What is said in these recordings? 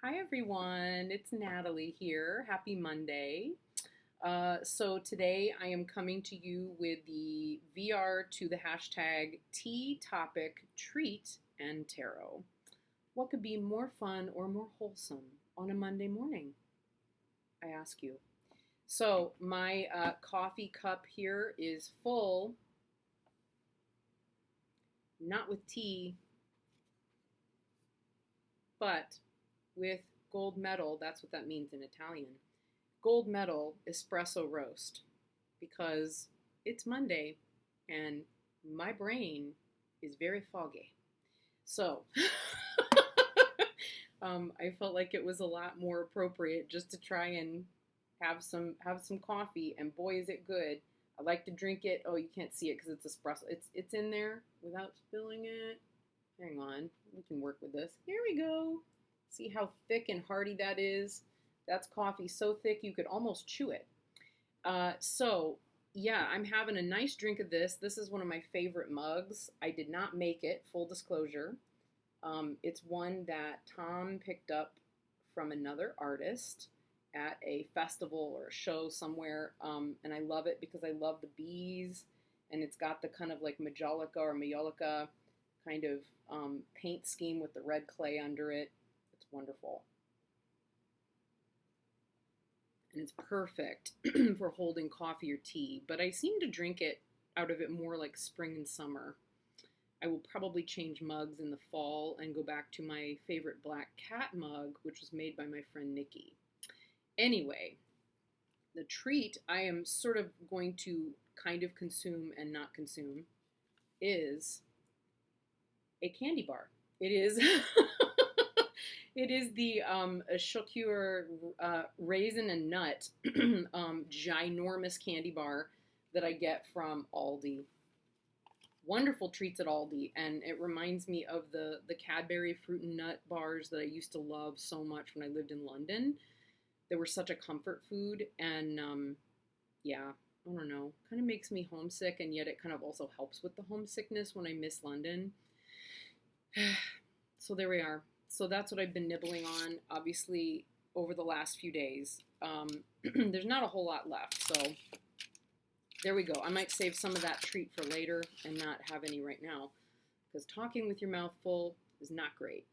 Hi everyone, it's Natalie here. Happy Monday. So today I am coming to you with the VR to the hashtag tea topic treat and tarot. What could be more fun or more wholesome on a Monday morning? I ask you. So my coffee cup here is full, not with tea, but with gold medal. That's what that means in Italian. Gold medal espresso roast because it's Monday and my brain is very foggy. So I felt like it was a lot more appropriate just to try and have some coffee, and boy is it good. I like to drink it. Oh, you can't see it because it's espresso. It's in there without spilling it. Hang on, we can work with this. Here we go. See how thick and hearty that is? That's coffee so thick you could almost chew it. Yeah, I'm having a nice drink of this. This is one of my favorite mugs. I did not make it, full disclosure. It's one that Tom picked up from another artist at a festival or a show somewhere, and I love it because I love the bees, and it's got the kind of like majolica or mayolica kind of paint scheme with the red clay under it. It's wonderful. And it's perfect for holding coffee or tea, but I seem to drink it out of it more like spring and summer. I will probably change mugs in the fall and go back to my favorite black cat mug, which was made by my friend Nikki. Anyway, the treat I am sort of going to kind of consume and not consume is a candy bar. It is it is the Chocure raisin and nut ginormous candy bar that I get from Aldi. Wonderful treats at Aldi, and it reminds me of the Cadbury fruit and nut bars that I used to love so much when I lived in London. They were such a comfort food, and yeah, I don't know, kind of makes me homesick, and yet it kind of also helps with the homesickness when I miss London. So there we are. So that's what I've been nibbling on, obviously, over the last few days. There's not a whole lot left, so there we go. I might save some of that treat for later and not have any right now, because talking with your mouth full is not great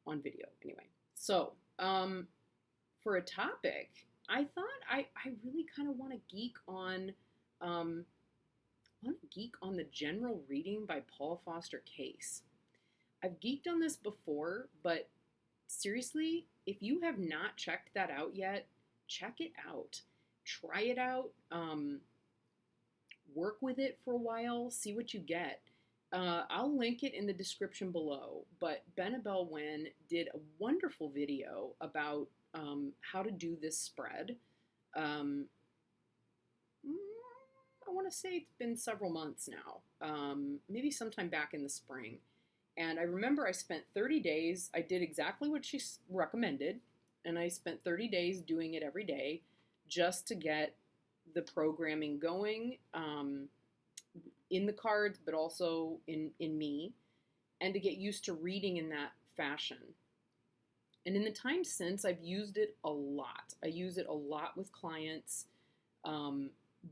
on video anyway. So for a topic, I thought I really kind of want to geek on the general reading by Paul Foster Case. I've geeked on this before, but seriously, if you have not checked that out yet, check it out. Try it out. Work with it for a while. See what you get. I'll link it in the description below, but Benebell did a wonderful video about how to do this spread. I want to say it's been several months now, maybe sometime back in the spring. And I remember I spent 30 days, I did exactly what she recommended, and I spent 30 days doing it every day just to get the programming going in the cards, but also in me, and to get used to reading in that fashion. And in the time since, I've used it a lot. I use it a lot with clients,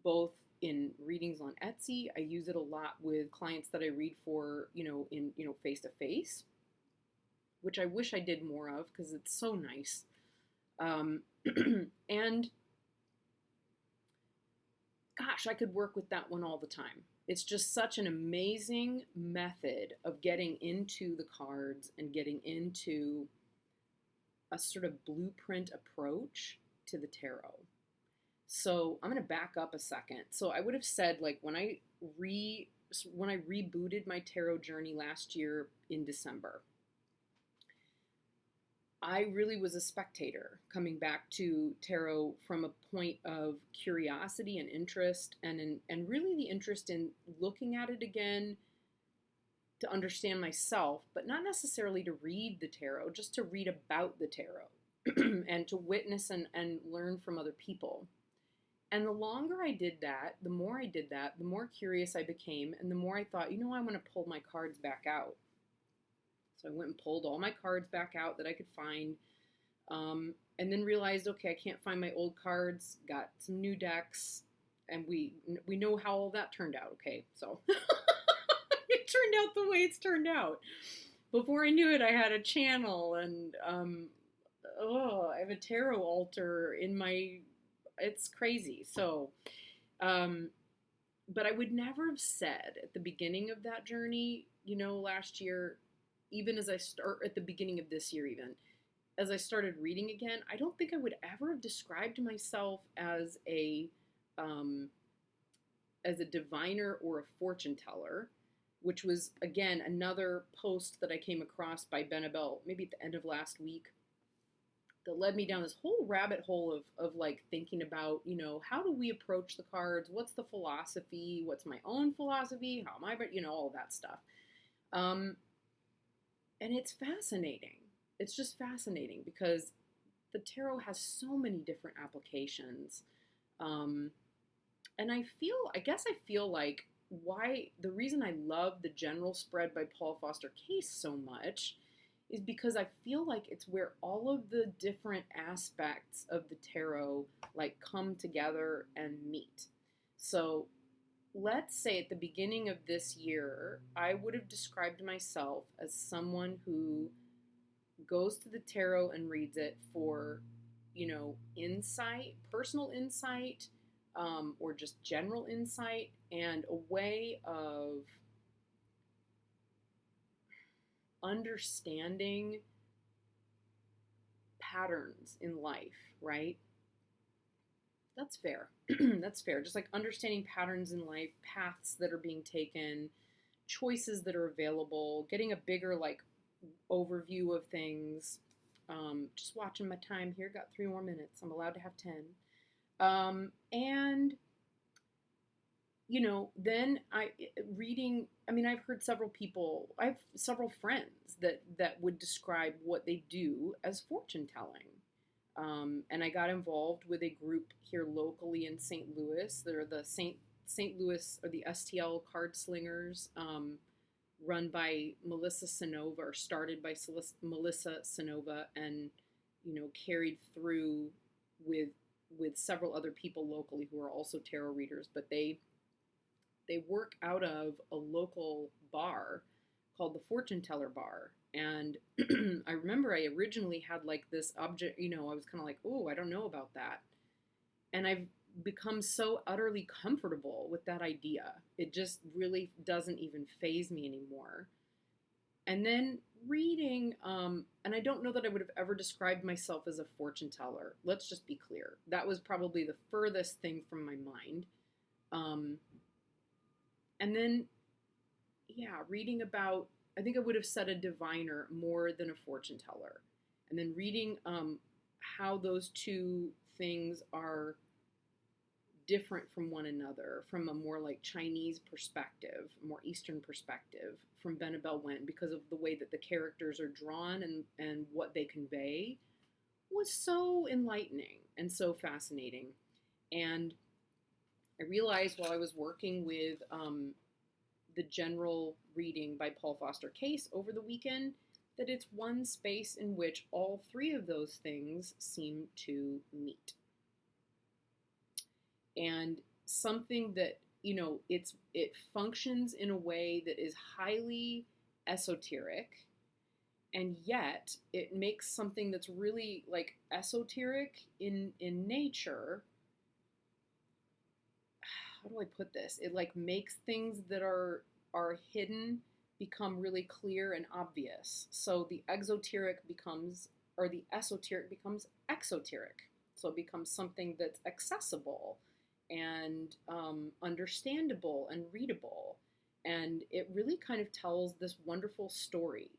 both in readings on Etsy. I use it a lot with clients that I read for, face to face, which I wish I did more of because it's so nice. And gosh, I could work with that one all the time. It's just such an amazing method of getting into the cards and getting into a sort of blueprint approach to the tarot. So I'm going to back up a second. So I would have said, like, when I rebooted my tarot journey last year in December, I really was a spectator coming back to tarot from a point of curiosity and interest, and really the interest in looking at it again to understand myself, but not necessarily to read the tarot, just to read about the tarot and to witness and learn from other people. And the longer I did that, the more I did that, the more curious I became, and the more I thought, I want to pull my cards back out. So I went and pulled all my cards back out that I could find, And then realized, okay, I can't find my old cards, got some new decks, and we know how all that turned out, okay? So it turned out the way it's turned out. Before I knew it, I had a channel, and I have a tarot altar in my, it's crazy. So, but I would never have said at the beginning of that journey, last year, even as I start at the beginning of this year, even as I started reading again, I don't think I would ever have described myself as a diviner or a fortune teller, which was, again, another post that I came across by Benebell, maybe at the end of last week, that led me down this whole rabbit hole of like thinking about, how do we approach the cards? What's the philosophy? What's my own philosophy? How am I, all of that stuff. And it's fascinating. It's just fascinating because the tarot has so many different applications. And I guess I feel like the reason I love the general spread by Paul Foster Case so much is because I feel like it's where all of the different aspects of the tarot like come together and meet. So let's say at the beginning of this year, I would have described myself as someone who goes to the tarot and reads it for, insight, personal insight, or just general insight, and a way of understanding patterns in life, right? That's fair. That's fair. Just like understanding patterns in life, paths that are being taken, choices that are available, getting a bigger like overview of things. Just watching my time here. Got 3 more minutes. I'm allowed to have 10. And then I've heard I have several friends that would describe what they do as fortune telling. And I got involved with a group here locally in St. Louis. They're the St. Louis, or the STL Card Slingers, run by Melissa Sinova, or started by Melissa Sinova, and, carried through with several other people locally who are also tarot readers, but they work out of a local bar called the Fortune Teller Bar. And I remember I originally had like this object, I was kind of like, oh, I don't know about that. And I've become so utterly comfortable with that idea. It just really doesn't even faze me anymore. And then reading, and I don't know that I would have ever described myself as a fortune teller. Let's just be clear. That was probably the furthest thing from my mind. And then, reading about, I think I would have said a diviner more than a fortune teller. And then reading how those two things are different from one another, from a more like Chinese perspective, more Eastern perspective, from Benebell went, because of the way that the characters are drawn and what they convey, was so enlightening and so fascinating. And I realized while I was working with the general reading by Paul Foster Case over the weekend that it's one space in which all 3 of those things seem to meet. And something that, it functions in a way that is highly esoteric, and yet it makes something that's really like esoteric in nature. How do I put this? It like makes things that are hidden become really clear and obvious. So the esoteric becomes exoteric. So it becomes something that's accessible and understandable and readable. And it really kind of tells this wonderful story.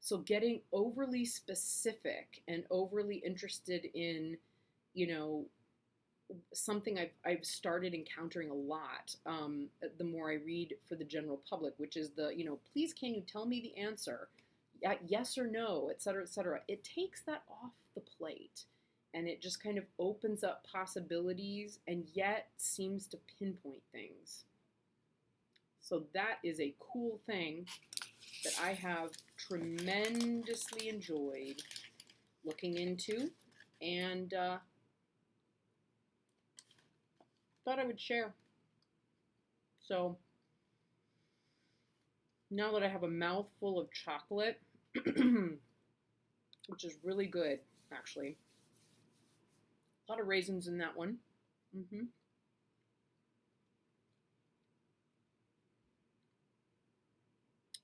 So getting overly specific and overly interested in, something I've started encountering a lot the more I read for the general public, which is the, please can you tell me the answer? Yes or no, et cetera, et cetera. It takes that off the plate, and it just kind of opens up possibilities and yet seems to pinpoint things. So that is a cool thing that I have tremendously enjoyed looking into, and thought I would share. So now that I have a mouthful of chocolate, which is really good, actually. A lot of raisins in that one.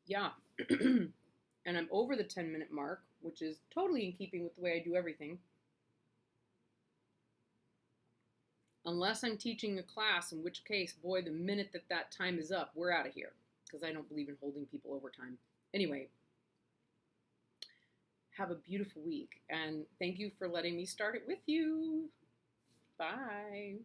Yeah. And I'm over the 10-minute mark, which is totally in keeping with the way I do everything. Unless I'm teaching a class, in which case, boy, the minute that time is up, we're out of here. Because I don't believe in holding people over time. Anyway, have a beautiful week. And thank you for letting me start it with you. Bye.